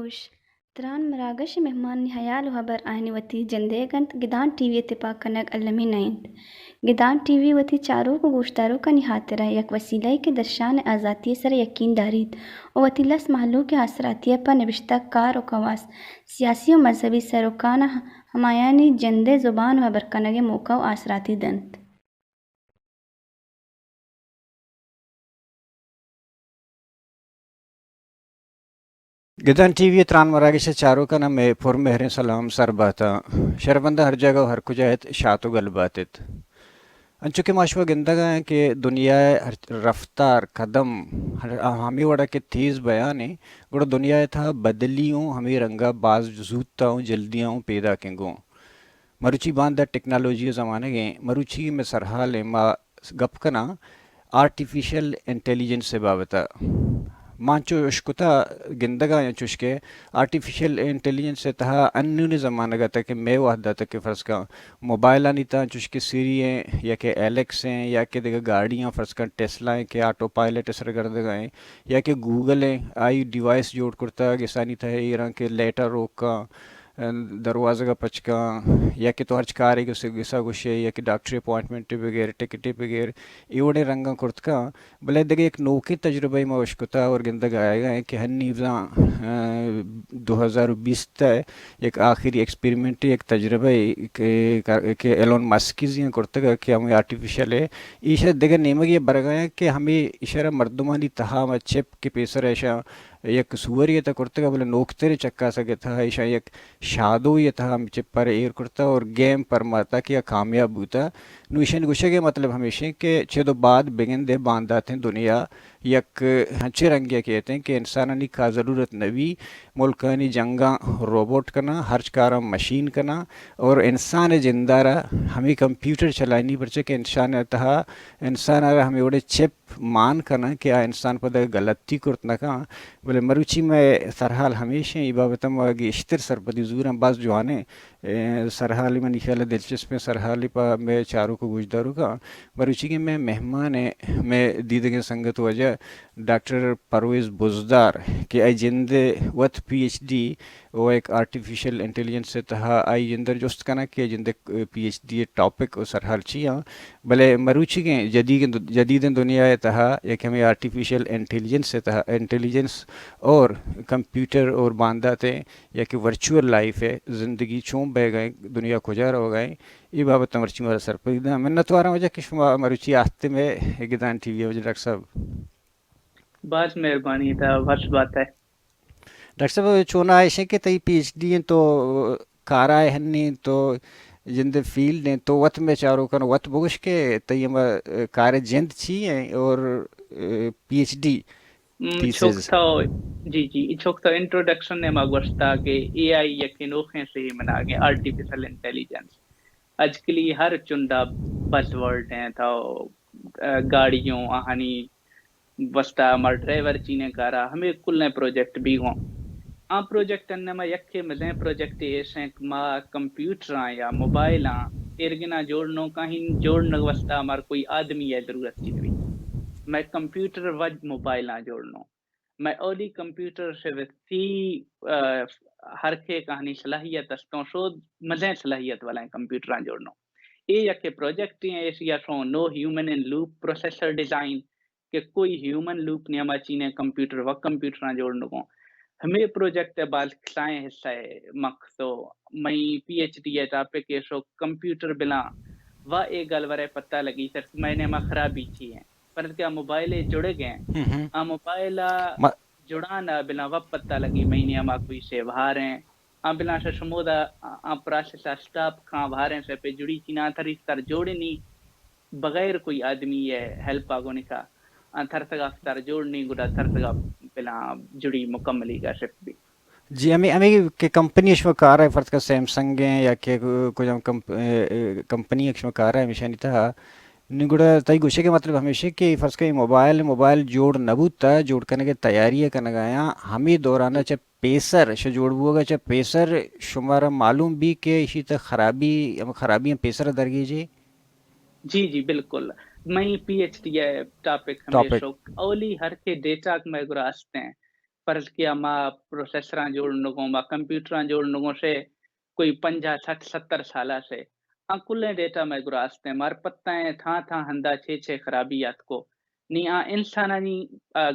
گوش تران مراغش مهمان نهيال وهبر آهني وتي جندگنت گدان ٹی وی اتفاق کنگ علمی نائند گدان ٹی وی وتی چاروں کو گوشتاروں کا نہاترہ یک وسیلہ کے درشان آزادی سر یقین دارید و وتی لس محلوں کے اثراتیہ پر نوشتہ کار و کواس سیاسی و مذہبی سروکان ہمایانی جندے زبان و برکنگ موقع و اثراتی دنت گدان ٹی وی تران مراگش چاروں کا نام پر مہر سلام سر باتا شربندہ ہر جگہ ہر کجایت شاتو گل باتت انچوکے ماشوا گندگا ہے کہ دنیا رفتار قدم ہمیں وڑا کے تیز بیانے گوڑا دنیا تھا بدلیوں ہمیں رنگا باز زودتا ہوں جلدیاں پیدا کنگوں مروچی باندھا ٹیکنالوجی زمانے گئے مروچی میں سرحال ما گپ کنا آرٹیفیشل انٹیلیجنس سے بابتا مانچو اشکتا گندگا یا چشکے آرٹیفیشل انٹیلیجنس سے تہا انہوں زمانہ گا تک میں وحدہ تک کہ فرض کا موبائل آنی تا چشکے سیری ہیں یا کہ ایلیکس ہیں یا کہ دیکھا گاڑیاں فرض کا ٹیسلا ہیں کہ آٹو پائلٹ اثر کر دے گئے یا کہ گوگل ہیں آئی ڈیوائس جوڑ کرتا گسانی تھا ایران کے لیٹر روک کا دروازہ کا پچکا یا کہ تو ہر چکار ہے کہ اسے گسا گوشے یا کہ ڈاکٹری اپوائنٹمنٹ بغیر ٹکٹی بغیر ایوڑے رنگا کرتکا بلے دیکھے ایک نوکی تجربہ موشکتا اور گندگ آئے گا کہ ہنی 2020 تا ایک آخری ایکسپیریمنٹ ایک تجربہ کہ ایلون مسک کی زیاں کرتکا کہ ہمیں آرٹیفیشل ہے ایشہ دیکھے نیمگ یہ برگایا کہ ہمیں اشارہ مردمانی تہا میں چپ کے پیسر ایشا یک سوری تا کرتگا بولے نوکتر چکا سکے تھا ایشا یک شادو یہ تھا ہم چپ پر ایر کرتا اور گیم پر مارتا کیا کامیاب ہوتا نوشن گوشے کے مطلب ہمیشہ کہ چھدو بعد بگن دے باندھات ہیں دنیا یک ہنچے رنگیا کہتے ہیں کہ انسانانی کا ضرورت نوی ملکانی جنگاں روبوٹ کنا ہر چکارا مشین کنا اور انسان زندارہ ہمیں کمپیوٹر چلائنی پرچے کہ انسان آرہ ہمیں وڑے چپ مان کنا کہ انسان پتہ غلطی کرتنا کا بولے مروچی میں سرحال ہمیشہ عبابتم واگی اشتر سرپدی زور ہم بعض جوانے سرحالی میں نخیال دلچسپ میں سرحالی پا میں چاروں کو گوشداروں کا مروچی کے میں مہمان ہے میں دیدگے سنگت وجہ ڈاکٹر پرویز بزدار کہ آئی جند وت پی ایچ ڈی وہ ایک آرٹیفیشل انٹیلیجنس سے تہا آئی جندر جست کنا کہ جند پی ایچ ڈی ٹاپک و سرحال چیاں بلے مروچی کے جدید دنیا تہا ایک ہمیں آرٹیفیشل انٹیلیجنس سے تہا انٹیلیجنس اور کمپیوٹر اور باندھاتے یا کہ ورچوئل لائف ہے زندگی چون بہ گئے دنیا کھجار ہو گئے یہ بابت مرچی مارا سر پر میں نتوارا وجہ کہ شما مروچی آستے میں گدان ٹی وی وجہ ڈاکٹر صاحب بہت مہربانی تھا بہت بات ہے ڈاکٹر صاحب چونا ایسے کہ تی پی ایچ ڈی ہیں تو کارا ہے ہنی تو جند فیلڈ ہیں تو وط میں چاروں کا وط بوش کے تی کار جند چی ہیں اور پی ایچ ڈی تھیسز جی چھوک تو انٹروڈکشن نے مگوشتا کہ اے آئی یقین اوخیں سے ہی منا گئے آرٹیفیشل انٹیلیجنس آج کے لیے ہر چندہ بز ورڈ ہیں تو گاڑیوں آہنی وستا ہمارا ڈرائیور چینے کارا ہمیں کل نئے پروجیکٹ بھی ہوں پروجیکٹ انما یکھے مزیں پروجیکٹ ایسے ما کمپیوٹر یا موبائل ارگنا جوڑنوں کہیں جوڑنے وستا ہمارا کوئی آدمی یا ضرورت چی نوی میں کمپیوٹر وج موبائل جوڑنوں میں اولی کمپیوٹر سے وقتی ہر کے کہانی صلاحیت استوں شود مزیں صلاحیت والا کمپیوٹر جوڑنوں یہ یک پروجیکٹ ہیں ایسی یا نو ہیومن ان لوپ پروسیسر ڈیزائن کہ کوئی ہیومن لوپ نہیں ہما چینے کمپیوٹر و کمپیوٹر جوڑنے کو ہمیں پروجیکٹ بال کھلائیں حصہ ہے مقصو میں پی ایچ ڈی ہے ٹاپک ہے شو کمپیوٹر بلا وہ ایک گلورے پتہ لگی سر میں نے خرابی چی ہے پر کیا موبائل جڑے گئے موبائل جڑانا بلا وہ پتہ لگی میں نے ہما کوئی سے باہر ہیں بلا سے شمودا پروسیس اسٹاپ کھاں بھاریں سے پہ جڑی چینا تھری تر جوڑنی بغیر کوئی آدمی ہے ہیلپ آگو نکا تھر تگا تر جوڑنی گڑا تھر تگا بلا جڑی مکملی کا شف بھی. جی ہمیں کہ کمپنی اشما کار ہے فرض کا سیمسنگ ہیں یا کہ کوئی کمپنی اشما کار ہے ہمیشہ نہیں تھا نگڑا تائی گوشے کے مطلب ہمیشہ کہ فرض کا موبائل جوڑ نبوتا جوڑ کرنے کے تیاری ہے کرنے گایا ہمیں دورانہ چاہے پیسر شو جوڑ بو گا چاہے پیسر شمارا معلوم بھی کہ اسی تک خرابی پیسر درگی جی. جی بالکل میں پی ایچ ڈی ہے ٹاپک ہمیشہ اولی ہر کے ڈیٹا میں گراستے ہیں فرض کیا ماں پروسیسراں جوڑنے کو ماں کمپیوٹراں جوڑنے کو سے کوئی 50 60 70 سالہ سے کل ڈیٹا میں گراستے ہیں مار پتہ ہے تھا ہندا چھ خرابیات کو نی انسانانی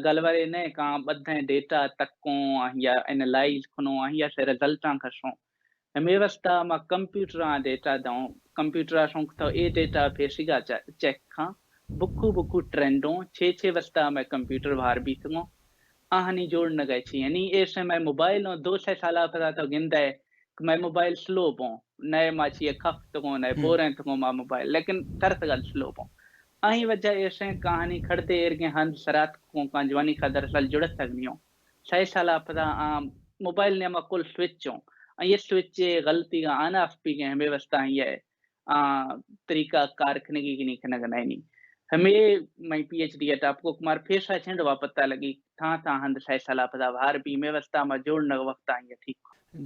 گلورے نے کہاں بدھیں ڈیٹا تکوں یا اینالائز کھنو یا سے رزلٹاں کھسوں ہمیں واسطہ ماں کمپیوٹراں ڈیٹا دوں کمپیوٹر شونک تو اے ڈیٹا پیشیگا چیک کھاں بکو ٹرینڈوں چھ واسطہ میں کمپیوٹر بھار بھی تھوں آہنی جوڑ نہ گئے چھی یعنی ایسے میں موبائل نو 200 سالہ پتا تو گندہ ہے کہ میں موبائل سلو پوں نئے ماں چیئے کھف تکوں نئے بوریں تکوں ماں موبائل لیکن ترت گل سلو پوں آہی وجہ ایسے کہانی کھڑتے ارگے ہن سرات کو کانجوانی کا دراصل جڑت تگنیوں 6 سالہ پتا موبائل نے ماں کل سوئچوں یہ سوئچ غلطی کا آن آف بھی گئے ہمیں واسطہ یہ طریقہ کار کھنگی کی نہیں کھنگا نہیں ہمیں میں پی ایچ ڈی آپ کو کمار پیشہ چھنڈوا پتہ لگی تھا ہند 6 سالہ پتا بھار بھی میں واسطہ میں جوڑنا وقت آئیں ٹھیک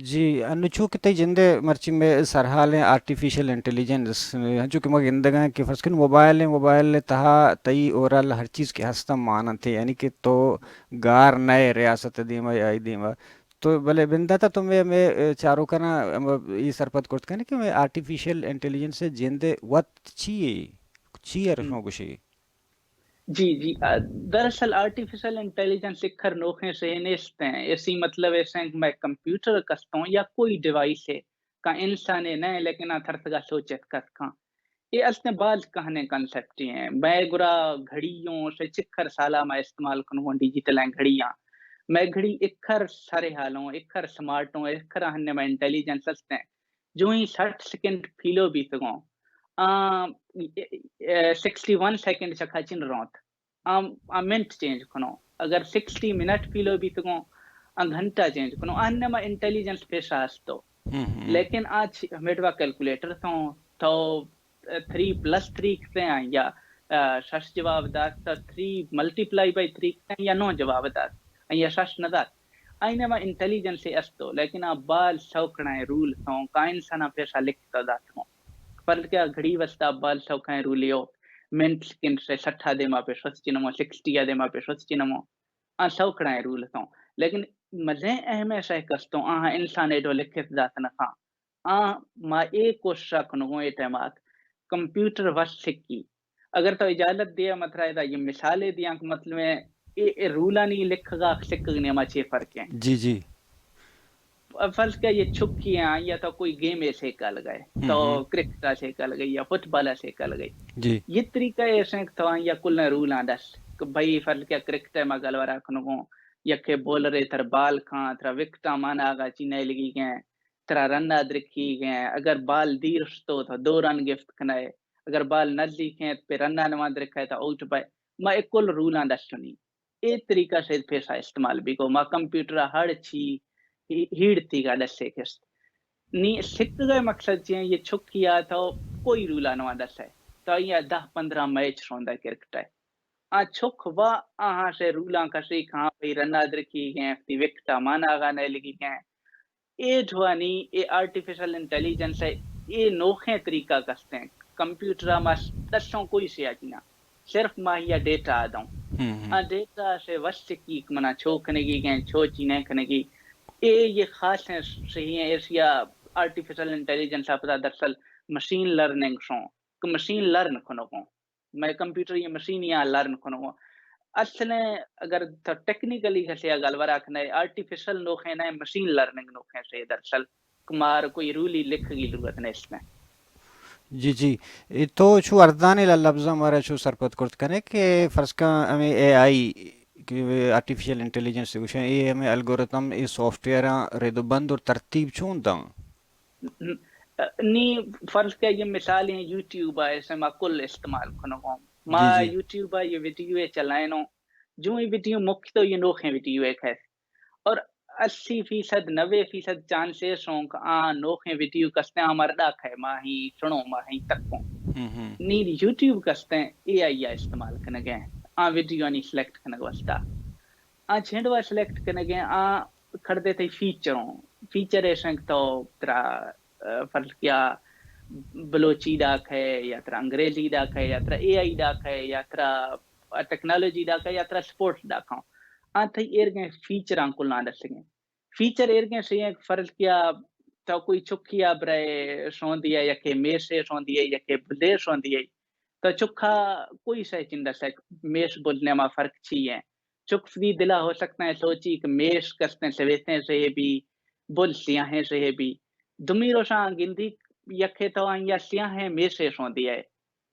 جی انچو کہ تی جندے مرچی میں سرحال ہیں آرٹیفیشل انٹیلیجنس چونکہ مگر گندگاں کہ فرض کریں موبائل تہا تی اورال ہر چیز کے ہستا مانا تھے یعنی کہ تو گار نئے ریاست دیما یا دیما تو بلے بندہ تھا تمہیں میں چاروں کا نا یہ سرپت کرتے کہنے کہ میں آرٹیفیشل انٹیلیجنس سے جندے وقت چیئے رکھنوں کچھ جی دراصل آرٹیفیشل انٹیلیجنس سکھر نوکھیں سے نیستے ہیں اسی مطلب ایسے ہیں کہ میں کمپیوٹر کستا ہوں یا کوئی ڈیوائس ہے کا انسان ہے نہیں لیکن تھرتگا سوچت کسکاں یہ اصل بعض کہنے کنسپٹ ہیں میں گرا گھڑیوں سے چکھر سالہ میں استعمال کروں ڈیجیٹل ہیں گھڑیاں میں گھڑی اکھر سارے حالوں اکھر سمارٹوں اکھر ہننے میں انٹیلیجنس ہستے ہیں جو ہی 60 سیکنڈ پھیلو بھی تگوں 61 سیکنڈ چکھا چن رونت منٹ چینج کنو اگر 60 منٹ پھیلو بھی تگوں گھنٹہ چینج کنو آنے میں انٹیلیجنس پیشہ ہستو لیکن آج ہمیٹوا کیلکولیٹر تو 3+3 کتے ہیں یا 6 جواب دات 3 ملٹیپلائی بائی 3 کتے ہیں یا 9 جواب دات یا 6 ندات آئینے میں انٹیلیجنس ہستو لیکن آپ بال سوکڑائیں رول تھوں کا انسانا پیشہ لکھتا دات ہوں پر کیا گھڑی وستا بال سوکھائیں رولیو منٹ سیکنڈ سے 60 دے ماں پہ شوچ چنمو 60 دے ماں پہ شوچ چنمو سوکڑائیں رول تھوں لیکن مزیں اہم ایسا کستوں انسان ایڈو لکھت دات نخواں ماں ایک کوشش کنگوں اے ٹیمات کمپیوٹر وش سکی اگر تو اجازت دیا مطلب یہ مثالیں دیا کہ مطلب اے رولا نہیں لکھ گا سکنے ماں چھ فرق ہیں جی فرض کیا یہ چھکیاں یا تو کوئی گیم ایسے کل گئے تو کرکٹ سے کل گئی یا فٹ بال سے کل گئی جی یہ طریقہ ایسے تو یا کل رول دس کہ بھائی فرض کیا کرکٹ میں گلورا کھنگوں یا کہ بولر تر بال کھاں ترا وکٹا مانا آگا چینے لگی گئے ترا رن رکھی گئے اگر بال دیر تو 2 رن گفٹ کھنائے اگر بال نزدیک ہیں پہ رن نواز رکھا ہے تو آؤٹ پائے میں ایک کل رول دس چنی ایک طریقہ سے پیسہ استعمال بھی کو ماں کمپیوٹر ہر چی ہیڑتی گا دس سے کس نی سکھ گئے مقصد چیئے یہ چھکیا تو کوئی رولا نواں دس ہے تو یہ 10-15 میچ روندا کرکٹ ہے چھک وا سے رولاں کسی کھاں پہ رناد رکھی گئے وکٹا مانا آگا نئے لگی گئے اے جوانی اے آرٹیفیشل انٹیلیجنس ہے اے نوکھیں طریقہ کستے ہیں کمپیوٹر میں دسوں کوئی سیاچینا صرف ماں یا ڈیٹا آدھوں ڈیٹا سے وش کی منا چھو کھنگی گئے چھو چینے کھنگی یہ خاص ہیں صحیح ہیں ایسیا آرٹیفیشل انٹیلیجنس آپ دراصل مشین لرننگ شوں کہ مشین لرن کھنو گوں میں کمپیوٹر یہ مشین یا لرن کھنو گوں اصل اگر ٹیکنیکلی کسی گلور رکھنا ہے آرٹیفیشل نوکھیں نہ مشین لرننگ نوکھیں سے دراصل کمار کوئی رولی لکھ کی ضرورت نہیں اس میں جی تو چھو اردان لفظ ہمارا چھو سرپت کرت کرنے کہ فرض کا ہمیں اے آئی کہ آرٹیفیشل انٹیلیجنس کچھ اے ہمیں الگورتھم اے سافٹ ویئر ردوبند اور ترتیب چھون دا نی فرض کیا یہ مثال ہیں یوٹیوب ہے اسے ما کل استعمال کنو گا جی ما جی یوٹیوب ہے یہ ویڈیو چلائنو جو یہ ویڈیو مکھ تو یہ نوکھیں ویڈیو ایک ہے اور 80% 90% چانسز ہوں کہ نوکھیں ویڈیو کستے ہیں ہمارا ڈاک ہے ماں ہی سنو ماں ہی تکوں نی یوٹیوب کستے ہیں اے آئی استعمال کرنے گئے ویڈیو نہیں سلیکٹ کرنے گا واسطہ چھنڈوا سلیکٹ کرنے گئے کھڑتے تھے فیچر ایسے تو ترا فرض کیا بلوچی ڈاک ہے یا ترا انگریزی ڈاک ہے یا ترا اے آئی ڈاک ہے یا ترا ٹیکنالوجی ڈاک ہے یا ترا سپورٹس ڈاک ہوں تھے ایر گئے فیچر کو نہ دسیں فیچر ایر گئے سے فرض کیا تو کوئی چکھی آپ رہے سون دیا یا کہ میش سون دیا یا کہ بلے سون دیا تو چکھا کوئی سہ چندہ سے میش بولنے میں فرق چھی ہے چک بھی دلا ہو سکتا ہے سوچی کہ میش کستے سویتے سے بھی بول سیاہیں سے بھی دمی روشاں گندی یکھے تو یا سیاہیں میشے سون دیا ہے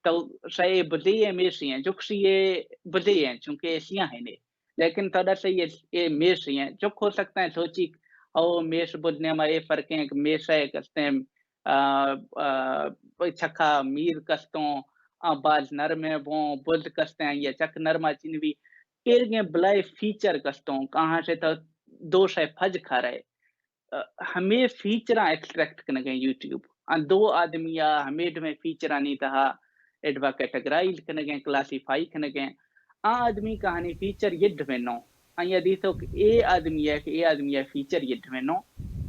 تو سہ بلی ہے میشی ہیں جکسی یہ بلی ہیں چونکہ سیاہیں نے لیکن تھوڑا سے یہ میش ہی ہیں چک ہو سکتا ہے سوچی او میش بولنے میں یہ فرق ہے کہ میش ہے کستے چھکا میر کستوں باز نرم بوں بلد کستے ہیں یا چک نرما چنوی ایرگیں بلائے فیچر کستوں کہاں سے تو دو شے پھج کھا رہے ہمیں فیچراں ایکسٹریکٹ کرنے گئے یوٹیوب دو آدمی ہمیں میں فیچراں نہیں تہا ایڈوا کیٹیگرائز کرنے گئے کلاسیفائی کرنے گئے آدمی کہانی فیچر یہ ڈھوینو یا دیتو کہ اے آدمی ہے فیچر یہ ڈھوینو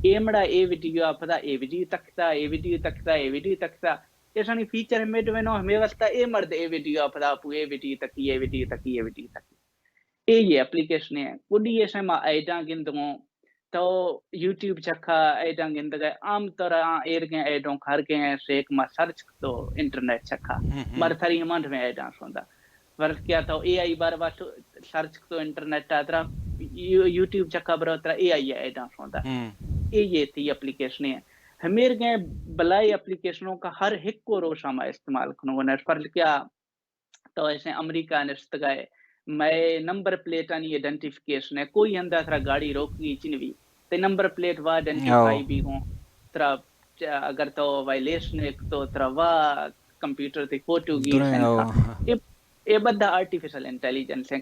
اے مڑا اے ویڈیو آپدا اے ویڈیو تکتا اے ویڈیو تکتا اے ویڈیو تکتا ایسا نہیں فیچر ہمیں ڈھوینو ہمیں واسطہ اے مرد اے ویڈیو آپدا اے ویڈیو تکی اے ویڈیو تکی اے ویڈیو تکی اے یہ اپلیکیشن ہے کڈی ایسے ما ایڈاں گندگوں تو یوٹیوب چکھا ایڈاں گند گئے عام طور ایر گئے ایڈوں کھر گئے سیک ما سرچ تو انٹرنیٹ چکھا مر تھری منڈ میں ایڈاں سوندا ورک کیا تو اے آئی بار بار سرچ تو انٹرنیٹ آترا یوٹیوب چکھا براترا اے آئی ایڈاں سوندا اے یہ تھی اپلیکیشن ہے ہمیر گئے بلائی اپلیکیشنوں کا ہر ہک کو روشا ما استعمال کنو نہ فرض کیا تو ایسے امریکہ نشت گئے میں نمبر پلیٹ آنی ایڈنٹیفکیشن ہے کوئی اندر ترا گاڑی روک گئی چنوی تے نمبر پلیٹ وا آئیڈینٹیفائی بھی ہوں ترا اگر تو وائلیشن ایک تو ترا وا کمپیوٹر تے فوٹو گی سنکھا یہ بدھا آرٹیفیشل انٹیلیجنس ہے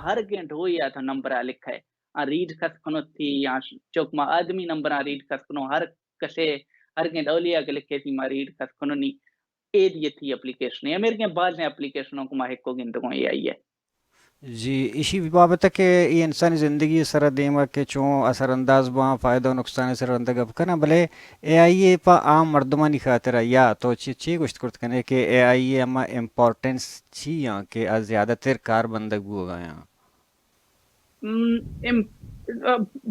ہر گھنٹ ہو یا تو نمبر لکھا ہے ریڈ کس کنو تھی یا چوک ما آدمی نمبر ریڈ کس کنو ہر کسے ہر گھنٹ اولیا کے لکھے تھی ما ریڈ کس کنو نی یہ تھی اپلیکیشن ہے میرے کے بعض اپلیکیشنوں کو ما ہکو گندگوں یہ آئی ہے جی اسی بابت کہ یہ انسانی زندگی سر دیما کہ چوں اثر انداز با فائدہ و نقصان سر اندگب کنا بلے اے آئی پا عام مردمانی خاطر یا تو چی گوشت کرت کنے کہ اے آئی اما امپورٹنس چی یا کہ زیادہ تر کار بندگ بو گیا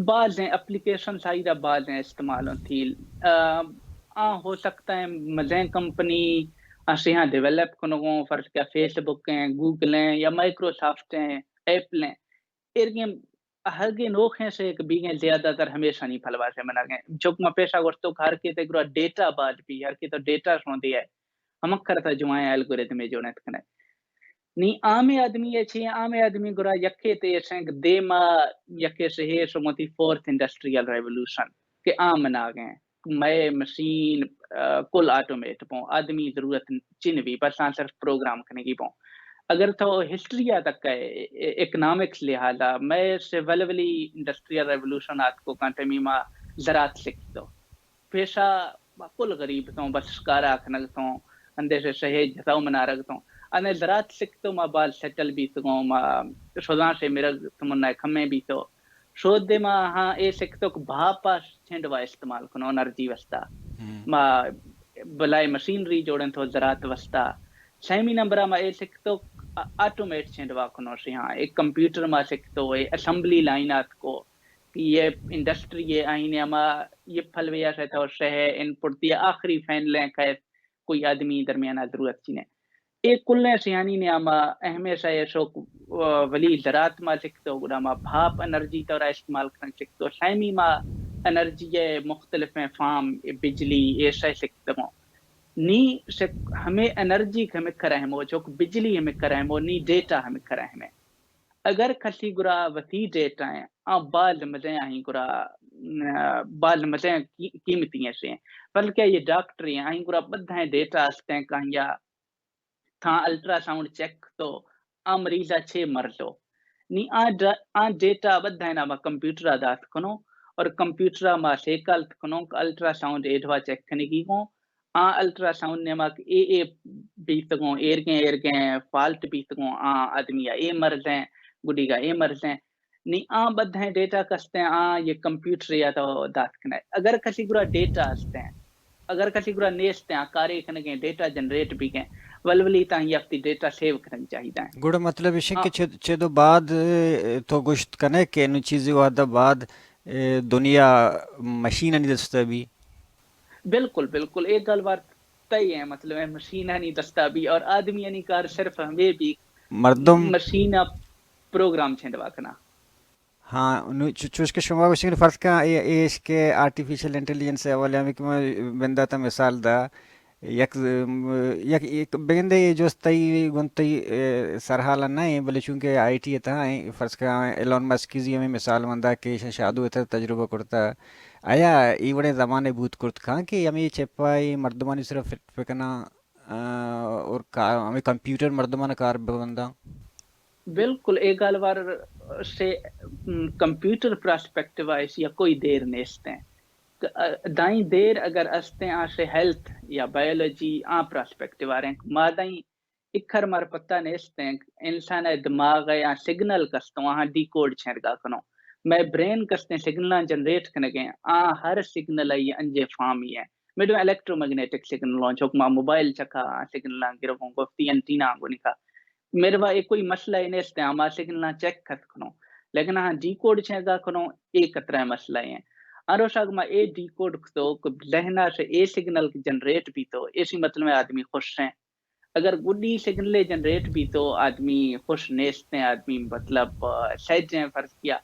بعض ہیں اپلیکیشن سائیدہ بعض ہیں استعمال تھی ہو سکتا ہے مزیں کمپنی اسے ڈیولپ کنو فرض کیا فیس بک ہیں گوگل ہیں یا مائکروسافٹ ہیں ایپل ہیں ارگیں ہر گے نوک ہیں سے ایک بیگیں زیادہ تر ہمیشہ نہیں پھلوا سے منا گئے چوک میں پیشہ گوشتوں ہر کے تے گرو ڈیٹا بعد بھی ہر کے تو ڈیٹا سون دیا ہے ہم کرتا جوائیں الگوریتم جو نے تکنے نی عام آدمی ہے عام آدمی گرا یکے تے سنگ دیما یکے سے ہے سمتی فورتھ انڈسٹریل ریولوشن کہ عام نہ گئے میں مشین کل آٹومیٹ پوں آدمی ضرورت چن بھی بس صرف پروگرام کرنے کی پوں اگر تو ہسٹری تک ہے اکنامکس لحاظا میں سے ولولی انڈسٹریل ریولوشن آت کو کانٹمی ما زراعت سکھ دو پیشہ کل غریب تو بس کارا کھنگ تو اندے سے سہیج جتاؤ منا رکھ تو انے زراعت سکھ تو ما بال سیٹل بھی تو ما شوزاں سے میرا تمنا کھمے بھی تو شود دے ما ہاں اے سکھ تو بھاپا چھنڈوا استعمال کنو انرجی وستا ما بلائے مشینری جوڑن تو زراعت وستا سیمی نمبر ما اے سکھ تو آٹومیٹ چھنڈوا کنو سی ہاں ایک کمپیوٹر ما سکھ تو اسمبلی لائنات کو یہ انڈسٹری یہ آئینے ما یہ پھلویا سے تو شہ ان پٹ دیا آخری فین لیں کہ کوئی آدمی درمیانہ ضرورت چینے ایک کلنے سیانی نے آما اہمیں سے شوک ولی زراعت ما سکھتو گڑا ما بھاپ انرجی تو استعمال کرن سکھتو سیمی ما انرجی مختلف ہیں فارم بجلی ایسا سکھتو نی ہمیں انرجی ہمیں کرہمو چوک بجلی ہمیں کرہمو نی ڈیٹا ہمیں کرہمیں अगर कसी गुरा वती डेटा है आ बाल मजे आई गुरा बाल मजे कीमती से बल्कि ये डॉक्टर हैं आई गुरा बधा डेटा आस्ते कहिया था अल्ट्रासाउंड चेक तो आ मरीजा छे मर लो नी आ डेटा बधा ना कंप्यूटर दात कनो और कंप्यूटर मा से कल कनो अल्ट्रासाउंड एडवा चेक करने की को आ अल्ट्रासाउंड ने माक ए बीत को एर के फाल्ट बीत को आ आदमी या ए मर जाए गुडी का ए मर जाए नी आ बधा डेटा कसते हैं आ ये कंप्यूटर या तो दात कने अगर किसी गुरा डेटा आस्ते हैं अगर किसी गुरा नेस्ते हैं कार्य करने के डेटा जनरेट भी के वलवली ताही अपनी डेटा सेव करनी चाहिए गुड़ मतलब इशे हाँ के छेदो बाद तो गुश्त कने के नु चीज़ वादा बाद दुनिया मशीन नहीं दस्ता भी बिल्कुल बिल्कुल एक गल बात तय है मतलब है मशीन है नहीं दस्ता भी और आदमी नहीं कार सिर्फ हमें भी मर्दम मशीन प्रोग्राम छेंदवाकना हाँ चूज के शुमा वशिंग फर्स्ट का ये इसके आर्टिफिशियल इंटेलिजेंस वाले हमें कि मैं बंदा था मिसाल दा यक यक एक बेंदे ये जो तई गुंतई सरहाला नहीं बोले चूंकि आईटी था फर्स्ट का एलोन मस्क की हमें मिसाल मंदा के शादू था तजुर्बा करता आया ई बड़े ज़माने बूत कुर्त खां कि हमें चेपाई मर्दमानी सिर्फ फिकना और कार हमें कंप्यूटर मर्दमान कार बंदा बिल्कुल एक गल बार से कंप्यूटर पर्सपेक्टिव आइस या कोई देर नेस्ते हैं दाई देर अगर अस्ते आ से हेल्थ या बायोलॉजी आ पर्सपेक्टिव आ रहे हैं मादाई इखर मार पता नेस्ते हैं इंसान है दिमाग या सिग्नल कस्तो वहां डिकोड छेड़गा कनो मैं ब्रेन कस्ते सिग्नल जनरेट करने गए आ हर सिग्नल ये अंजे फार्म ही है मेडो इलेक्ट्रोमैग्नेटिक सिग्नल लॉन्च होक मा मोबाइल चका सिग्नल गिरो को एंटीना को निका मेरे बा एक कोई मसला इन्हें इस्तेमाल सिग्नल चेक कर कनो लेकिन हाँ डिकोड छेगा कनो एक कतरा मसला है आरोशाग मा ए डिकोड तो लहना से ए सिग्नल जनरेट भी तो इसी मतलब में आदमी खुश है अगर गुडी सिग्नल जनरेट भी तो आदमी खुश नेस्ते हैं आदमी मतलब सहज है फर्ज किया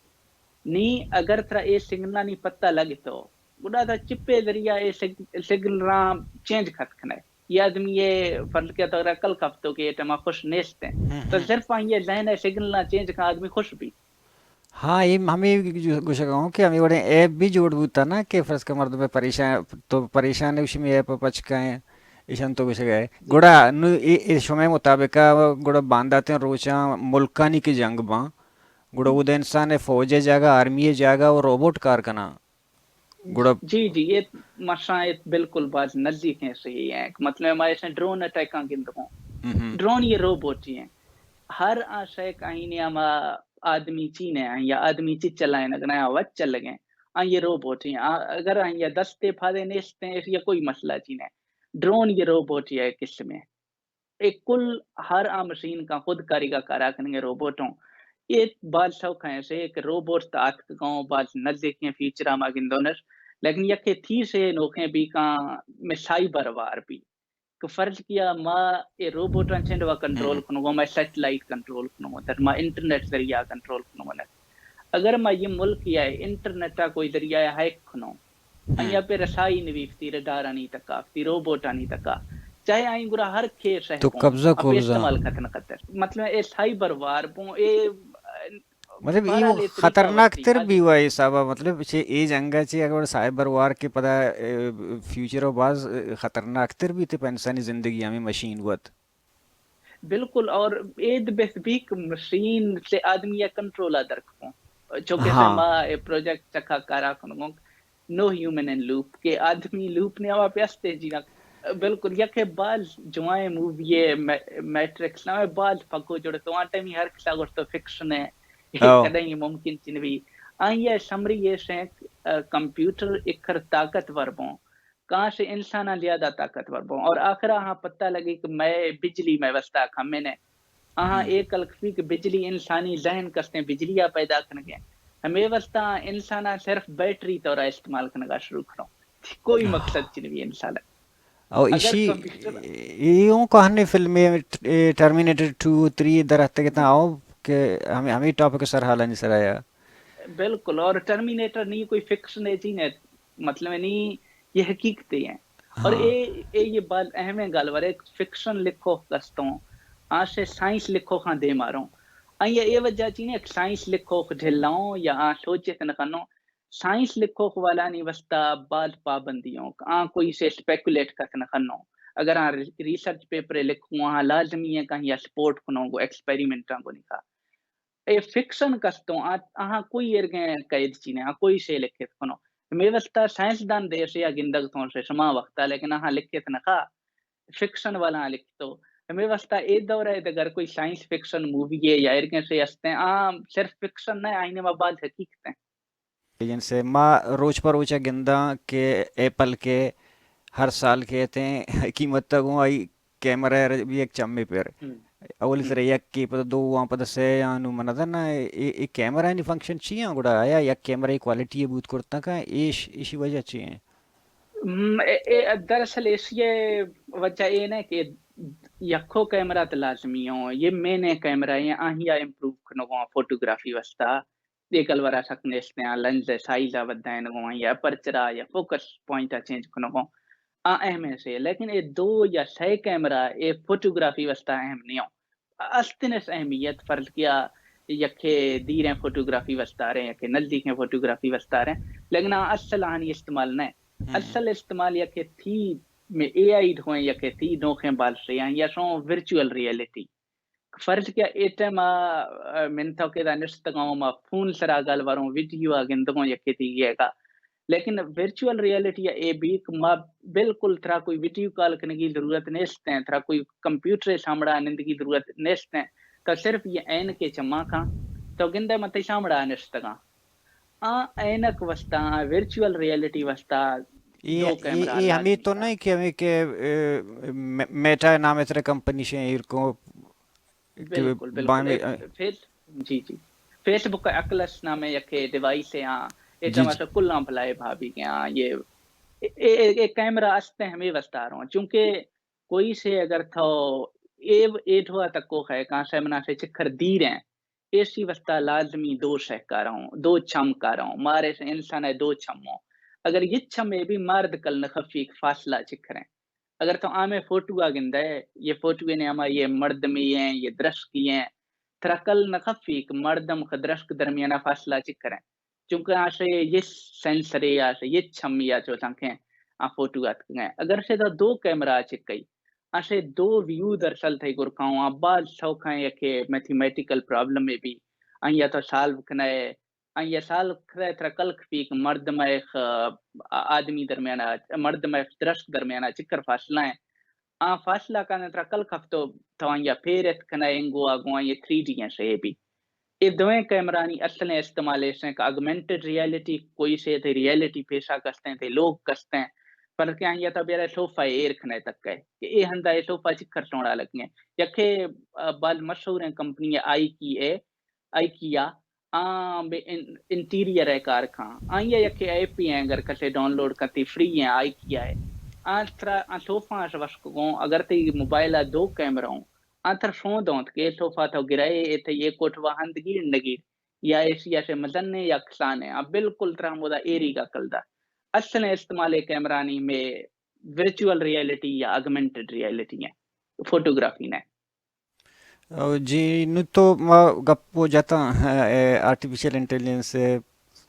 नी अगर तेरा ए सिग्नल नहीं पता लगे तो गुडा था चिप्पे जरिया ए सिग्नल चेंज खत खने ये आदमी ये फर्ज किया तो कल कफ्तों के टमा खुश नेस्ते हैं तो सिर्फ ये जहन सिग्नल चेंज का आदमी खुश भी हाँ ये हमें कुछ कहूँ कि हमें बड़े ऐप भी जोड़ बूता ना कि फर्ज का मर्द में परेशान तो परेशान है उसी में ऐप पच का है ईशान तो कुछ गए गुड़ा नु इस समय मुताबिक गुड़ा बांधाते हैं रोचा मुल्कानी की जंग बा गुड़ा उदय इंसान है फौजे जागा आर्मी जागा और रोबोट कारखाना गुड़ा जी जी ये मशा ये बिल्कुल बात नजदीक है सही है मतलब हमारे से ड्रोन अटैक का गिनदो ड्रोन ये रोबोट ही है हर आशय कहीं ने हम आदमी चीने या आदमी ची चलाए ना गना वच चल लगे ये रोबोट ही अगर ये दस्ते फादे नेस्ते या कोई मसला चीने ड्रोन ये रोबोट ही है किस्म एक कुल हर मशीन का खुद कारी का करा करेंगे रोबोटों ये बात शौक है से एक रोबोट तात गांव बात नजदीक के फीचर मा गिंदोनर लेकिन यके थी से नोखे भी का में साइबर वार भी को फर्ज किया मां ये रोबोट वा कंट्रोल कनो मैं सैटेलाइट कंट्रोल कनो तर मां इंटरनेट जरिया कंट्रोल कनो ने अगर मां ये मुल्क या इंटरनेट का कोई जरिया है कनो अया पे रसाई निवीफ्ती रडार नहीं तका ती रोबोट नहीं तका चाहे आई गुरा हर खेस है तो कब्जा इस्तेमाल खतन खतर मतलब ए साइबर वार पो ए मतलब ये खतरनाक तर भी हुआ ये साबा मतलब ये जंगा चे अगर साइबर वार के पता फ्यूचर और बाज खतरनाक तर भी थे इंसानी जिंदगी हमें मशीन वत बिल्कुल और एद बेसिक मशीन से आदमी या कंट्रोल अदर को जो के हाँ। मा ए प्रोजेक्ट चखा करा को नो ह्यूमन इन लूप के आदमी लूप ने आवा प्यास्ते जीना बिल्कुल यके बाज जुआए मूवी ये मैट्रिक्स ना बाज पको जोड़ तो आटे में हर किसा तो फिक्शन है कदई मुमकिन चिन भी ये समरी ये से कंप्यूटर इखर ताकतवर बो कहां से इंसान ज्यादा ताकतवर बो और आखिरा हाँ पता लगे कि मैं बिजली में वस्ता खमे ने हाँ एक अलखी कि बिजली इंसानी जहन कसते बिजलियां पैदा करने हमें वस्ता इंसान सिर्फ बैटरी तौर इस्तेमाल करने का शुरू करो कोई मकसद चिन भी इंसान और इसी यूं कहानी फिल्म में टर्मिनेटर 2-3 दरख्त कितना आओ कि हमें टॉपिक सर हाल नहीं सर आया बिल्कुल और टर्मिनेटर नहीं कोई फिक्शन है जी ने मतलब नहीं ये हकीकतें हैं और ये बात अहम है गल एक फिक्शन लिखो कस्तों आज से साइंस लिखो खां दे मारो ये वजह चीने साइंस लिखो ढिलाओ या सोचे तन कनो साइंस लिखो वाला नहीं वस्ता बाल पाबंदियों कोई से स्पेकुलेट करन कनो अगर रिसर्च पेपर लिखूं लाजमी है कहीं या स्पोर्ट को एक्सपेरिमेंट को निका ए फिक्शन कस्तो कोई एरगे कैद चीने कोई से लिखे कनो मे वस्ता साइंस दान देश या गिंदग तो से समा वक्ता लेकिन लिखे तनका फिक्शन वाला लिखतो हमें वास्ता ए दौर है अगर कोई साइंस फिक्शन मूवी है या इरके से हंसते हैं सिर्फ फिक्शन नहीं आईने में बात हकीकत है जैसे माँ रोज पर रोज गिंदा के एप्पल के हर साल कहते हैं कीमत तक आई कैमरा भी एक चम्मे पर अवल सर एक की पता दो वहाँ पता से यानु मना था ना एक कैमरा नहीं फंक्शन चाहिए गुड़ा आया या कैमरा की क्वालिटी है बहुत करता का इसी वजह चाहिए दरअसल इसलिए वजह ये ना कि यखो कैमरा तो लाजमी हो ये मैंने कैमरा ये आहिया इम्प्रूव करनो फोटोग्राफी वास्ता एकल वरा सकने इसने लेंस साइज वधाए नो या अपर्चरा या फोकस पॉइंट चेंज करनो अहम है से लेकिन ये दो या छह कैमरा ये फोटोग्राफी वास्ता अहम नहीं हो अस्तिनस अहमियत फर्ज किया यखे दीरें फोटोग्राफी वास्ता रहे यखे नजदीक फोटोग्राफी वास्ता रहे लेकिन असल हानि इस्तेमाल नहीं असल इस्तेमाल यके थी में एआई ढोए यके थी नोखे बाल से या सो वर्चुअल रियलिटी फर्ज क्या एटम मिन तो के दानिस्त गांव मा फोन सरा गल वारो वीडियो अगिंदगो यके थी येगा लेकिन वर्चुअल रियलिटी या ए भी मा बिल्कुल तरह कोई वीडियो कॉल करने की जरूरत नहीं है तरह कोई कंप्यूटर सामड़ा आने की जरूरत नहीं है तो सिर्फ ये ऐन के चमा का तो गिंदे मते सामड़ा निस्तगा ऐनक वस्ता वर्चुअल रियलिटी वस्ता दो कैमरा ये हमें लाजमी तो था नहीं कि हमें के मेटा नाम इतने कंपनी से इनको बिल्कुल बाय बिल्कुल में फेस जी जी फेसबुक का अकलस नामे यके डिवाइस है ये जी तमाशा कुल्ला भलाए भाभी के ये एक कैमरा अस्ते हमें बता रहा हूँ चूंकि कोई से अगर थो ए ठोआ तक को है कहाँ से मना से चिखर दी रहे ऐसी वस्ता लाजमी दो शह कर रहा हूँ दो छम कर रहा हूँ मारे से इंसान है दो छमो अगर ये छमे भी मर्द कल न खफीक फासला चिखर अगर तो आमे फोटो आ गिंदा है ये फोटो ने हमारे ये मर्द में है ये दृश्य की है तरकल न खफीक मर्दम खदरश के दरमियाना फासला चिखर है चूंकि आशे ये सेंसरे आशे ये छमी आ जो संखे आ फोटो आत गए अगर से तो दो कैमरा चिकई आशे दो व्यू दरसल थे गुरखाऊं आ बाल सौखा यके मैथमेटिकल प्रॉब्लम में भी या तो सॉल्व कने या साल खरे तरकल खफीक मर्द में आदमी दरमियाना मर्द में दृश्य दरमियाना चिकर फासला है फासला का नत्र कल खफ्तो तवांया फेरत कना एंगो आगो ये 3D है से भी ये दोवें कैमरानी असल इस्तेमाल से ऑगमेंटेड रियलिटी कोई से थे रियलिटी पेशा करते हैं थे लोग करते हैं पर क्या ये तो बेरा सोफा एयर खने तक है कि ये हंदा ये सोफा चिकर सोना लगे यखे बाल मशहूर है कंपनी आई की है आई किया बे इंटीरियर है कार का ये यखे ऐप ही है अगर कसे डाउनलोड करती फ्री है आई किया है आंथरा सोफा वस्को अगर ते मोबाइल आ दो कैमरा हूं आंथर सो दोंत के सोफा तो गिराए एथे ये कोठवा हंदगी नगीर या एशिया से मदन या खसान है बिल्कुल तरह मोदा एरी का कलदा असल इस्तेमाल कैमरा नी में वर्चुअल रियलिटी या ऑगमेंटेड रियलिटी है फोटोग्राफी ने जी नु तो गप्पो जाता आर्टिफिशियल इंटेलिजेंस से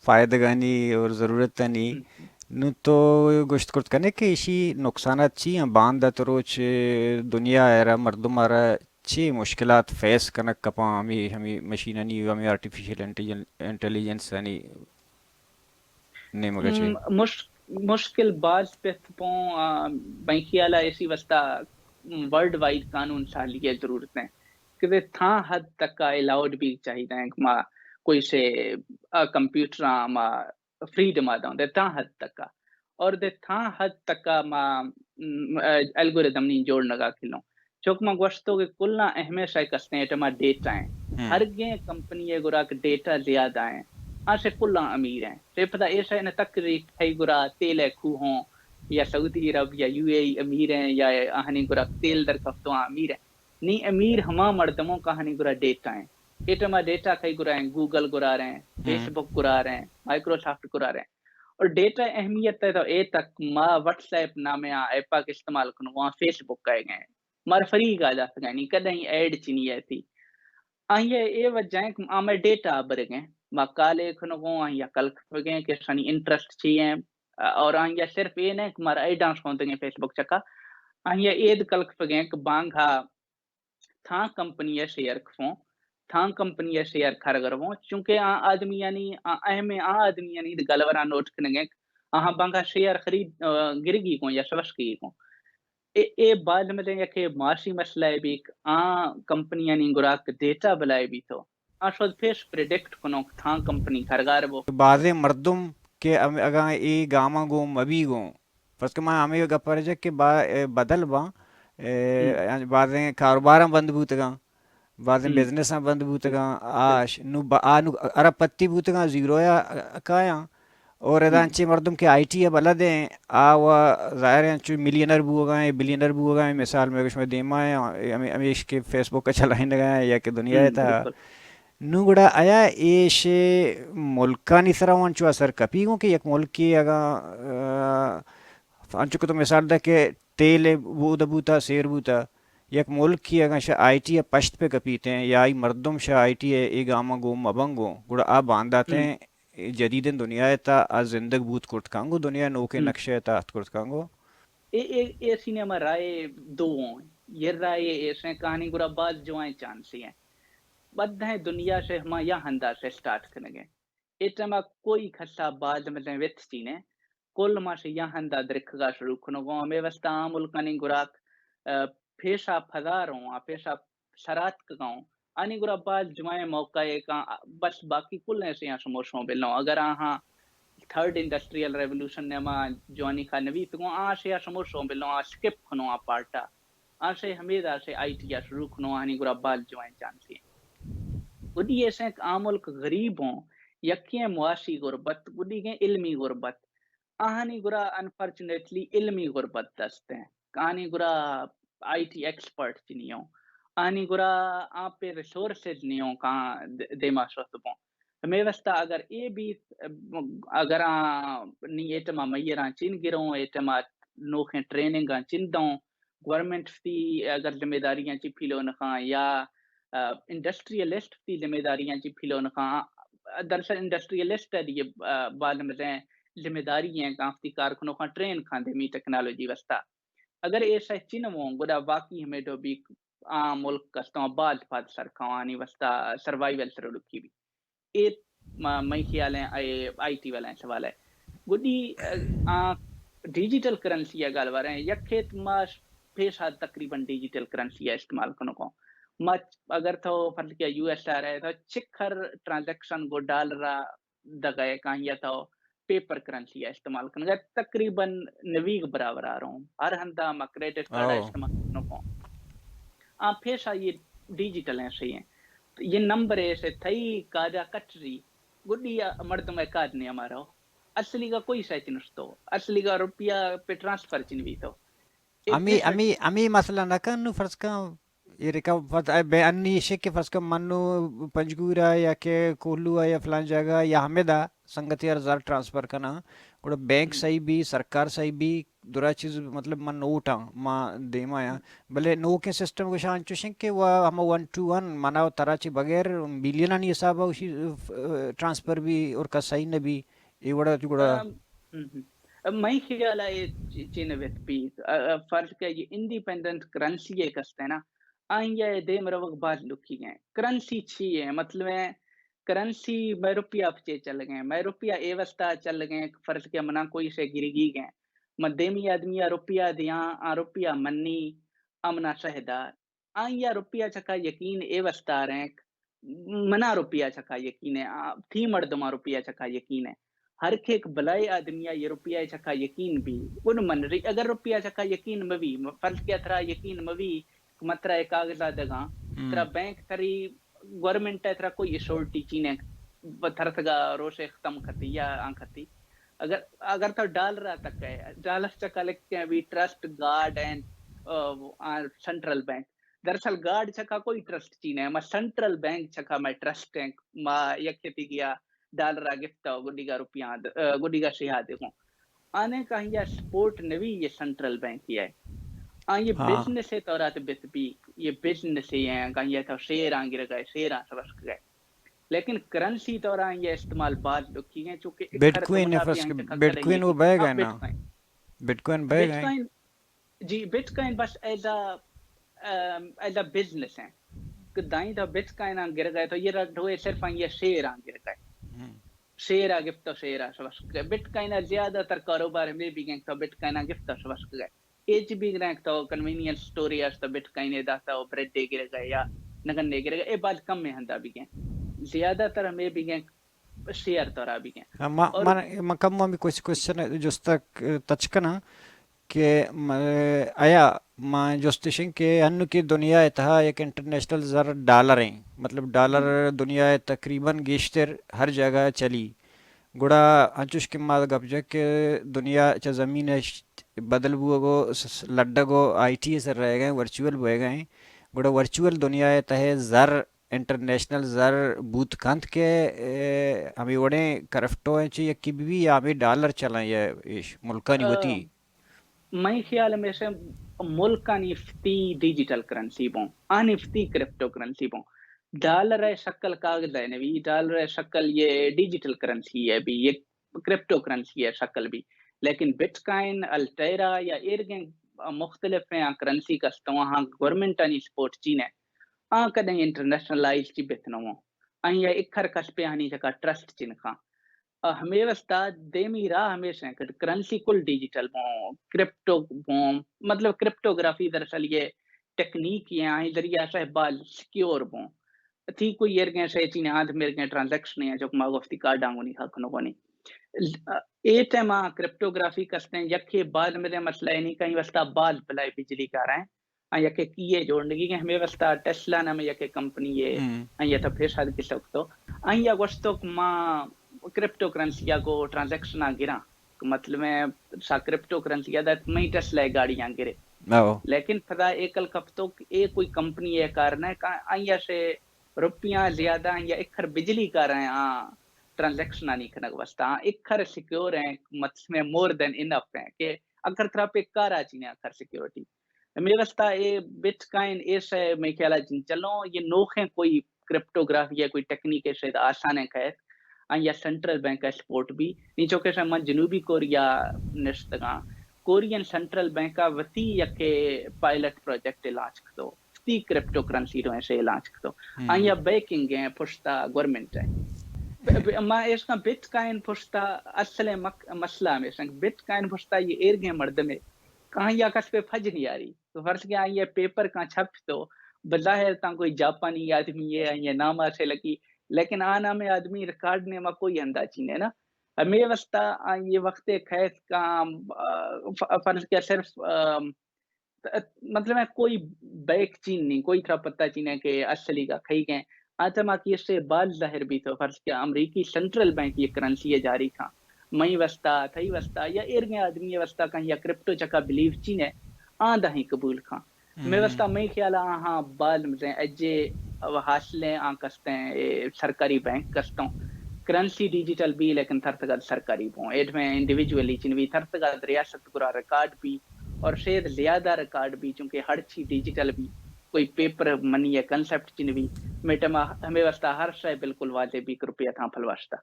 फायदा गानी और ज़रूरत नहीं नु तो गोश्त कुर्त करने के इसी नुकसानात ची हैं बांध तो रोच दुनिया एरा मर्दुम आरा ची मुश्किलात फेस करना कपा हमी हमी मशीन नहीं हमी आर्टिफिशियल इंटेलिजेंस नहीं नहीं मगर ची मुश्किल बाज पे पो बैंकियाला ऐसी वस्ता वर्ल्ड वाइड कानून साली की जरूरत है कि था हद तक का अलाउड भी चाहिए मा कोई से कंप्यूटर मा फ्रीडम आता हूँ था हद तक का और दे था हद तक का मा एल्गोरिदम नहीं जोड़ने का खिलो चौक मा गोश्तों के कुलना अहमियत है कसते हैं टमा डेटा है हर गे कंपनी है गुरा के डेटा ज्यादा है आशे कुल्ला अमीर हैं ते पता ऐसा है न तकरीर है गुरा तेल है खूहों या सऊदी अरब या यूएई अमीर हैं या आहनी गुरा तेल दर कफ्तो अमीर है नी अमीर हमा मर्दमों का हनी गुरा डेटा है एटमा डेटा कई गुरा हैं गूगल गुरा रहे हैं फेसबुक गुरा रहे हैं माइक्रोसॉफ्ट गुरा रहे हैं और डेटा अहमियत है तो ए तक माँ व्हाट्सएप नामे ऐप का इस्तेमाल करूँ वहाँ फेसबुक का गए मार फ्री का जा सके नहीं कदे एड चीनी है थी ये वजह आमे डेटा बरगें मकाले खनगो या कल फगे के सनी इंटरेस्ट चाहिए और ये सिर्फ ये ने कुमार आई डांस होते फेसबुक चका ये एद कल फगे बांगा था कंपनी शेयर खफो था कंपनी शेयर खरगरवो चूंकि आ आदमी यानी अहमे आ आदमी यानी गलवरा नोट कनेगे आहा बांगा शेयर खरीद गिरगी को या सवस की को ए बाद में यके माशी मसला है भी आ कंपनी यानी गुराक डेटा बलाए भी तो आ शोद फेस प्रेडिक्ट कोनो था कंपनी खरगार वो बाजे मर्दुम के अगा ई गामा गो मबी गो फर्स्ट के मैं हमें गपर जे के बदल बा बाजे कारोबार बंद बूतगा बाजे बिजनेस बंद बूतगा आश नु अरब पत्ती बूतगा जीरो या काया और एदांची मर्दुम के आईटी है बला दे आ व जाहिर है चु मिलियनर बू गए बिलियनर बू गए मिसाल में कुछ में देमा है हमें इसके फेसबुक का चलाने गया या कि दुनिया है था नु गुड़ा आया ऐशे मुल्कानी तरह वंचु असर कपीगो कि एक मुल्की अगा अंचु को तो मिसाल दा के तेल बूदा बूता शेर बूता एक मुल्क की अगर शा आईटी या पश्त पे कपीते हैं या आई मर्दम शा आईटी है एक आमा गो मबंगो गुड़ा आ बांधाते हैं जदीदन दुनिया है ता आ जिंदग बूत कुर्त कांगो दुनिया नोके नक्शे है ता अत कुर्त कांगो ए सिनेमा राय दो ये राय ऐसे कहानी गुड़ा बात जो आए चांसी है बद है दुनिया से हम या हंदा से स्टार्ट करेंगे इतना कोई खस्सा बाद में विथ चीने कुल मा से या हंदा दरखगा शुरू कनो गो हमें वस्ता मुल्कनी गुराक फेशा फदारों आ फेशा शरात गाँव आनी गुरा बाद जुआए मौका एक बस बाकी कुल ऐसे यहाँ समोशों बिलो अगर आहा थर्ड इंडस्ट्रियल रेवोल्यूशन ने मा जोनी खा नवी तो आशे या समोशों बिलो आ स्किप खनो आ पार्टा आशे हमेशा से आईटी या शुरू खनो आनी गुरा बाद जुआए चांसी गुडी ऐसे आमुल गरीबों यक्के मुआशी गुर्बत गुडी के इल्मी गुर्बत आहानी गुरा अनफॉर्चुनेटली इल्मी गुर्बत दस्ते हैं कहानी गुरा आईटी एक्सपर्ट चिनियो आनी गुरा आप पे रिसोर्सेज नहीं हो कहाँ देमा सोतबो मैं वस्ता अगर ये भी अगर नहीं एटमा मैयरा चिन गिरो एटमा नोखे ट्रेनिंग चिन दो गवर्नमेंट की अगर जिम्मेदारियां ची फिलो नखा या इंडस्ट्रियलिस्ट की जिम्मेदारियां ची फिलो नखा दरअसल इंडस्ट्रियलिस्ट है ये बाल में जिम्मेदारी है काफी कारखानों का ट्रेन खांदे मी टेक्नोलॉजी वस्ता अगर ऐसा चिन्ह गुड़ा बाकी हमें तो भी मुल्क कस्टों बाल फाद सरखानी वस्ता सर्वाइवल सर रुकी भी एक मैं ख्याल है आईटी वाला सवाल है गुडी डिजिटल करेंसी है गाल वाले यखेत मास फेस हाथ तकरीबन डिजिटल करेंसी है इस्तेमाल करने को मच अगर तो फर्ज क्या यूएसआर है तो चिखर ट्रांजैक्शन को डाल रहा दगाए कहीं या तो पेपर करेंसी है इस्तेमाल करने तकरीबन नवीग बराबर आ रहा हूँ हर हंदा में क्रेडिट कार्ड इस्तेमाल करने को आप फेस ये डिजिटल है सही है तो ये नंबर है से थई काजा कटरी गुडी मर्द में कार्ड नहीं हमारा असली का कोई सच नस्तो असली का रुपया पे ट्रांसफर चिन्ह तो अमी मसला न कनु फर्ज का ये रिका अन्नी शेके फर्ज का मन्नु पंजगुरा या के कोल्लू या फलान जगह या हमेदा संगति हजार ट्रांसफर करना और बैंक सही भी सरकार सही भी दुरा चीज मतलब मन नोटा मां देमा या भले नो के सिस्टम को शान चुशिंग के वो हम 1-to-1 माना तराची बगैर बिलियन नहीं हिसाब उसी ट्रांसफर भी और का सही न भी ये बड़ा जुड़ा मैं ख्याल है चीन विथ भी फर्ज के ये इंडिपेंडेंट करेंसी है कसते ना आइए दे मेरा वक्त बात लुकी गए करेंसी छी है मतलब है करेंसी मैं रुपया पचे चल गए मैं रुपया ए वस्ता चल गए फर्ज के मना कोई से गिरगी गए मध्यमी आदमी रुपया दिया रुपया मन्नी अमना शहदार आइया रुपया चका यकीन ए वस्ता रहे मना रुपया चका यकीन है थी मर्दमा रुपया चका यकीन है हर एक भलाई आदमी ये रुपया चका यकीन भी उन मन रही अगर रुपया चका यकीन मवी फर्ज के अथरा यकीन मवी मात्रा एक कागजा दगा तेरा बैंक तरी गवर्नमेंट तेरा कोई एश्योरिटी चीने थरथगा रोशे खत्म खती या आंखती अगर अगर तो डाल रहा तक है डालस चका लिखते हैं we trust guard and central bank दरअसल गार्ड चका कोई ट्रस्ट चीने है मैं सेंट्रल बैंक चका मैं ट्रस्ट है मा यक्षति किया डाल रहा गिफ्ट गुड्डी का रुपया गुड्डी का शेहा देखो आने का ये सपोर्ट नवी ये सेंट्रल बैंक किया है یہ ہاں بزنس ہے طورات بت بھی یہ بزنس ہیں یہ تھا شیر آنگے گئے شیر سبق گئے لیکن کرنسی طورا یہ استعمال بعد لکھی ہیں چونکہ بٹ اکھر تو کوئن ہے منافع فرض کہ ہیں بٹ کھڑے کوئن یہ وہ کی بہ ہاں گئے نا، بٹ کوائن بٹ کوئن بہ بٹ گئے. کوائن جی بٹ کوائن بس ایز اے بزنس ہیں کہ دائیں تو بٹ کوائن گر گئے تو یہ رد ہوئے صرف یہ شیر گر گئے شیر گفت شیر سبق گئے بٹ کوائن زیادہ تر کاروبار میں بھی گئے تو بٹ کوائن گفت سبق گئے ایچ بھی گئے تو کنوینئنس اسٹوری ہے تو بٹ کوائن داتا بریڈ دے گر گئے یا نگن دے گر گئے اے بات کم میں ہندا بھی گئے زیادہ تر ہمیں بھی گئے شیئر طرح بھی گئے اور ما کم میں کچھ کوشچن جس تک تچکنا کہ آیا ما جستشن کہ انو کی دنیا اتہا ایک انٹرنیشنل زر ڈالر ہیں، مطلب ڈالر دنیا تقریباً گیشتر ہر جگہ چلی گڑا انچوش کے ماد گپجہ کہ دنیا چا زمین بدل بو گو لڈا گو آئی ٹی سر رہ گئے ورچوئل بوئے گئے گڑا ورچوئل دنیا تہے زر انٹرنیشنل زر بوت کانت کے ہمیں وڑے کرفٹو ہیں چی یکی بھی یا ہمیں ڈالر چلائیں یہ ملکانی ہوتی میں خیال میں سے ملک نفتی ڈیجیٹل کرنسی بوں نفتی کرپٹو کرنسی بوں ڈالر ہے شکل کاغذ ہے نوی ڈالر ہے شکل یہ ڈیجیٹل کرنسی ہے بھی یہ کرپٹو کرنسی ہے شکل بھی لیکن بٹ کوائن الٹیرا یا ایرگن مختلف ہیں کرنسی کستوں ہاں گورنمنٹ انی سپورٹ چین ہے کدیں انٹرنیشنلائز چی بتنو یا اکھر کس پہ آنی جکا ٹرسٹ چین خاں ہمیں وستا دیمی راہ ہمیشہ کرنسی کل ڈیجیٹل بوں کرپٹو بوں مطلب کرپٹوگرافی دراصل یہ ٹیکنیک یہ ذریعہ سے بال سکیور بوں تھی کوئی ایرگیں سے چین آدھ میرگیں ٹرانزیکشن ہیں جو کما گفتی کارڈ آنگونی حق نگونی اے ٹائم کرپٹوگرافی کستے ہیں یکے بعد میرے مسئلہ ہے نہیں کہیں وستا بال بلائی بجلی کا رہے ہیں یکے کیے جوڑنگی کہ ہمیں وستا ٹیسلا نام یکے کمپنی یہ تھا پھر شاید کس وقت تو یا وستوک ماں کرپٹو کرنسی کو ٹرانزیکشن گرا مطلب میں سا کرپٹو کرنسی دا میں ٹیسلا گاڑیاں گرے لیکن پھدا ایکل کفتو اے کوئی کمپنی ہے کارنا ہے سے روپیاں زیادہ یا اکھر بجلی کا رہے ہیں ٹرانزیکشن نہیں کھنگ وستا اکھر سیکیور ہیں مطلب میں مور دین انف ہیں کہ اکھر طرح پہ کارا چینے اکھر سیکیورٹی میرے وستا اے بٹ کوائن ایس ہے میں خیال ہے چلو یہ نوخیں کوئی کرپٹوگرافی یا کوئی ٹیکنیک ہے آسان ہے خیر یا سینٹرل بینک کا سپورٹ بھی نیچو کے سامان جنوبی کوریا نشتگاں کورین سینٹرل بینک کا وتی یکے پائلٹ پروجیکٹ لانچ کرو وتی کرپٹو کرنسی رو ایسے لانچ کرو یا بیکنگ ہیں پشتا گورنمنٹ ہے ما اس کا بٹ کوائن پشتا اصل مسئلہ میں سنگ بٹ کوائن پشتا یہ ایر گے مرد میں کہاں یا کس پہ پھج نہیں آ رہی تو فرض کیا یہ پیپر کا چھپ تو بظاہر تا کوئی جاپانی آدمی ہے یہ نام سے لگی لیکن آنا میں آدمی ریکارڈ نے ما کوئی اندازی نہیں نا ہمیں وستا یہ وقت خیز کا فرض کیا صرف مطلب ہے کوئی بیک چین نہیں کوئی تھا پتہ چین ہے کہ اصلی کا کھئی گئے آتما کی اس سے بعد ظاہر بھی تو فرض کیا امریکی سینٹرل بینک یہ کرنسی ہے جاری کھا مئی وستا تھئی وستا یا ارگے آدمی وستا کہیں یا کرپٹو چکا بلیو چین ہے آندہ ہی قبول کھا میں وستا میں خیال ہاں بعد میں اجے حاصلیں کستے ہیں سرکاری بینک کستوں کرنسی ڈیجیٹل بھی لیکن تھرتگاد سرکاری بوں ایڈ میں انڈیویجولی چنوی تھرتگاد ریاست گرا ریکارڈ بھی اور شاید زیادہ ریکارڈ بھی چونکہ ہر چیز ڈیجیٹل بھی کوئی پیپر منی یا کنسپٹ چنوی میٹما ہمیں واسطہ ہر شے بالکل واضح بھی روپیہ تھا پھل واسطہ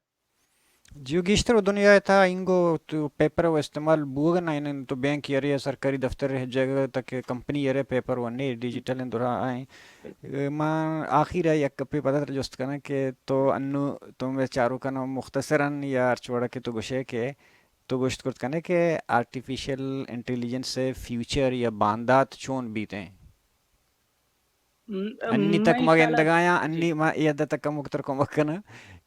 جو گیشتر دنیا تھا انگو تو پیپر و استعمال بوگ نہ ان تو بینک یری سرکاری دفتر رہ جگہ تک کمپنی یری پیپر ونی ڈیجیٹل اندورا آئیں ماں آخر ہے یک کپی پتہ جست کرنا کہ تو انو تم چاروں کا نام مختصراً یا ارچوڑا کے تو گشے کے تو گوشت کرت کرنے کہ آرٹیفیشل انٹیلیجنس سے فیوچر یا باندات چون بیتے ہیں انی تک میں خیال مگندگایا جی انی ما یاد تک مختر کو مکنا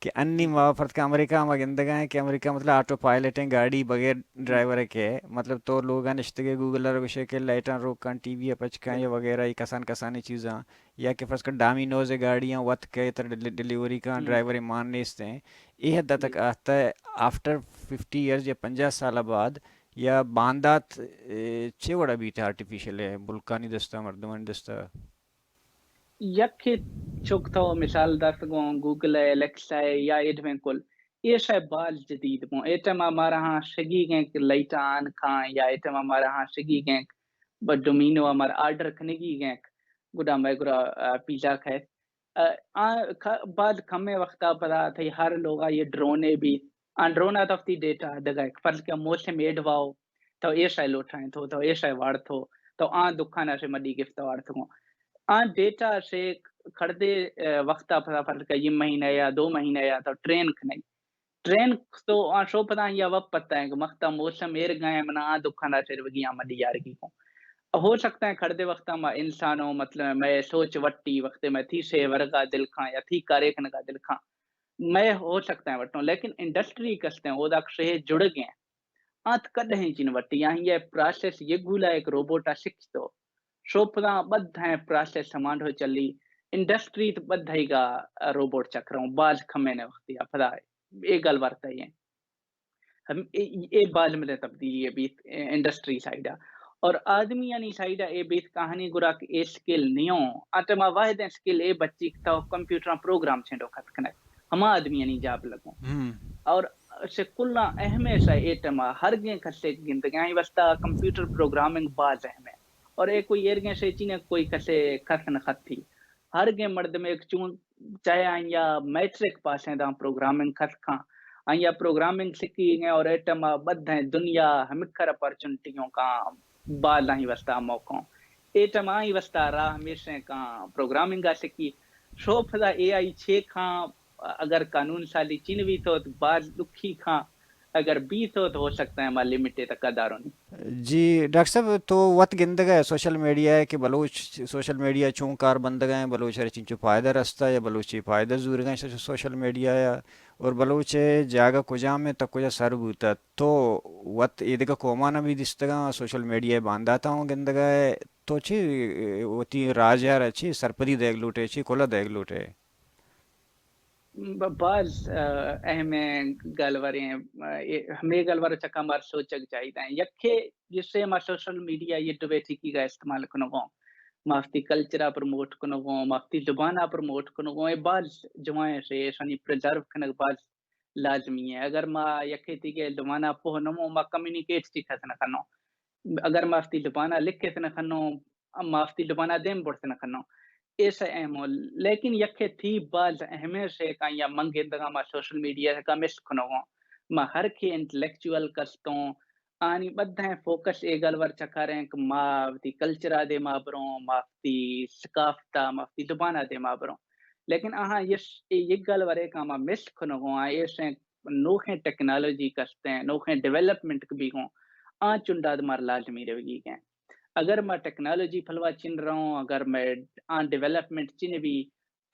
کہ انی ما فرض کا امریکہ مگندگایا کہ امریکہ مطلب آٹو پائلٹ ہیں گاڑی بغیر ڈرائیور کے مطلب تو لوگاں نشتگے گوگلر وشے کے لائٹاں روکاں ٹی وی پچکاں یا وغیرہ یہ کسان کسانی چیزاں یا کہ فرض کا ڈامینوز گاڑیاں وقت کے تر ڈلیوری کا ڈرائیور مان نیستے ہیں یہ حد تک آتا ہے آفٹر 50 ایئرز یا 50 سال بعد یا باندات چھ وڑا بھی تھے آرٹیفیشل ہے بلکانی دستا مردمان دستا یک چک تو مثال دست گو گوگل ہے الیکسا ہے یا ایڈوین کل یہ شے بال جدید بوں ایٹم ہمارا ہاں شگی گینک لائٹان کھاں یا ایٹم ہمارا ہاں شگی گینک डोमिनो हमार आर्डर खनेगी गैक गुडा मैं गुरा पिज़्ज़ा खाए बाद खमे वक्ता पता थई हर लोगा ये ड्रोने भी ड्रोन तफ्ती डेटा दगा फर्ज के मोशम एडवाओ तो ये शाय लोठाएं तो ये शाय वाड़ तो दुखाना से मडी गिफ्ट वाड़ थो डेटा से खड़दे वक्ता पता फर्ज का ये महीना या 2 महीने या तो ट्रेन खने ट्रेन तो शो पता या वब पता है कि मख्ता मौसम एर गए मना दुखाना से वगिया मडी यार की को हो सकता है खड़दे वक्त में इंसानों मतलब मैं सोच वट्टी वक्त में थी से वर्गा दिल खां या थी कारेखन का दिल खां मैं हो सकता है वटो लेकिन इंडस्ट्री कसते हैं ओदा से जुड़ गए आत कॾहिं चिन वटी या ये प्रोसेस ये गुला एक रोबोट सिख तो शोपदा बद्ध है प्रोसेस समांडो चली इंडस्ट्री तो बद्ध ही का रोबोट चक्रों बाज खमे ने वक्त या फदा ये गल वर्ता है हम ये बाज में तब्दीली है बीत इंडस्ट्री साइड और आदमी यानी साइड ए बीत कहानी गुरा के ए स्किल नियो आतमा वाहिद स्किल ए बच्ची का कंप्यूटर प्रोग्राम छेंडो खत कने हम आदमी यानी जाब लगो और से कुल्ला अहमे सा एटमा हर गे खसे गिंदगा ही वस्ता कंप्यूटर प्रोग्रामिंग बाज अहमे और एक कोई एरगे से चीने कोई कसे खतन खती हर गे मर्द में एक चून चाहे आया मैट्रिक पास है दा प्रोग्रामिंग खत खा आया प्रोग्रामिंग सीखी है और एटमा बद्ध है दुनिया हमिखर अपॉर्चुनिटियों का बाल नहीं वस्ता मौकों एटमा ही वस्ता रा हमेशा का प्रोग्रामिंग का सीखी शोफ दा एआई 6 खा अगर कानून साली चिनवी तो बाज दुखी खां अगर बी तो हो सकता है हमारे लिमिटेड कदारों नहीं जी डॉक्टर साहब तो वत गिंद गए सोशल मीडिया है कि बलूच सोशल मीडिया चूं कार बंद गए बलूच अरे चिंचु फायदा रस्ता या बलूची फायदा जूर गए सोशल मीडिया या और बलूच जागा कुजा में तक कुजा सर बूता तो वत ईद का कोमाना भी दिस्तगा सोशल मीडिया बांधाता हूँ गिंद गए तो ची वती राज यार अच्छी सरपदी देख लूटे ची कोला देख लूटे बाज अहमे गलवरे हमें गलवर चक्का मार सोचक चाहिए यखे जिससे हमारा सोशल मीडिया ये डुबेटी की का इस्तेमाल कनो माफ्ती कल्चरा प्रमोट कनो माफ्ती जुबाना प्रमोट कनो ये बाज जुआए से शनि प्रिजर्व कनक बाज लाजमी है अगर मा यखे थी के जुबाना पोह नमो मा कम्युनिकेट ची खतना कनो अगर माफ्ती जुबाना लिख के तना खनो माफ्ती जुबाना देम पढ़ तना खनो ऐसा अहम हो लेकिन यखे थी बाज अहमे से का या मंगे दगा मा सोशल मीडिया का मिस खनो मा हर के इंटेलेक्चुअल कस्तो आनी बद्ध है फोकस ए गलवर चकारे क मावती कल्चरा दे माबरो माफती सकाफता माफती जुबाना दे माबरो लेकिन आहा ये गलवर का मा मिस खनो ऐसे नोखे टेक्नोलॉजी कस्ते हैं नोखे डेवलपमेंट भी हो आ चुंडाद मार लाजमी रहेगी के अगर मैं टेक्नोलॉजी फलवा चिन रहा हूँ अगर मैं डेवलपमेंट चिन भी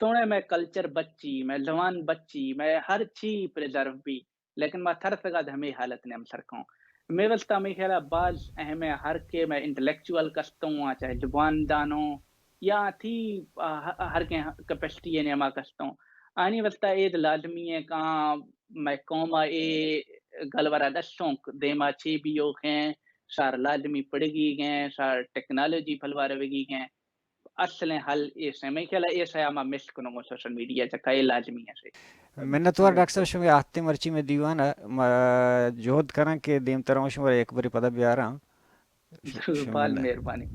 तोड़े मैं कल्चर बच्ची मैं जवान बच्ची मैं हर चीज प्रिजर्व भी लेकिन मैं थर तक हमें हालत ने हम सरकाऊं मैं वस्ता में ख्याल बाज अहम हर के मैं इंटेलेक्चुअल कस्ता हूँ चाहे जुबान दानो या थी हर के कैपेसिटी ने मैं कस्ता हूँ आनी वस्ता ए लाजमी है कहाँ मैं कौमा ए गलवरा दसों देमा चे भी हो हैं सार लाजमी पड़ेगी गए सार टेक्नोलॉजी फलवा रहेगी गए असले हल ऐसे मैं ख्याल ऐसा है मैं मिस करूँगा सोशल मीडिया चक्का ये लाजमी है से मैंने तो डॉक्टर साहब शुमे आते मर्ची में दीवाना जोध करा के देम तरह शुमे एक बारी पता भी आ रहा बाल मेहरबानी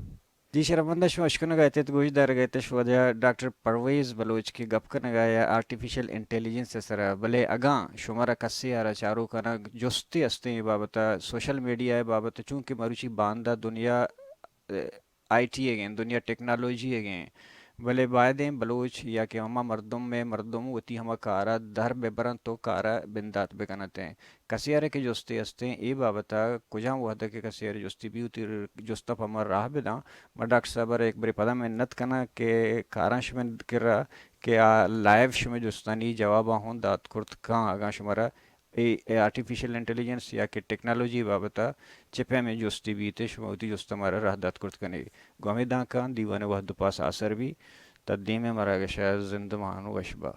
जी शर्मंदा शो अशकन गए थे तो गुज दर गए थे शो डॉक्टर परवेज बलोच की गप करने गया आर्टिफिशियल इंटेलिजेंस से सर भले अगा शुमारा कस्से यार चारों कना जोस्ते अस्ते ये बाबत सोशल मीडिया है बाबत चूंकि मरुचि बांदा दुनिया आईटी है दुनिया टेक्नोलॉजी है भले बायदें बलोच या कि हम मर्दम होती हम कारा दर बेबरन तो कारा बिंदात बेकनते हैं कसियारे के जोस्ते हस्ते ए बाबता कुजा हुआ था कि कसियारे जोस्ती भी उती जोस्ता पमर राह बेदा मैं डॉक्टर साहब एक बारी पता मेहनत करना के कारांश में किरा के लाइव शुमे जोस्तानी जवाब हों दात कुर्त कहाँ आगा शुमारा ए आर्टिफिशियल इंटेलिजेंस या कि टेक्नोलॉजी बाबता चिपे में जोस्ती भी थे शुमावती जोस्ता हमारा राह दात कुर्त करने गोमे दा का दीवाने वह दुपास आसर भी तद्दीम में मरा गया शायद जिंद महानु वशबा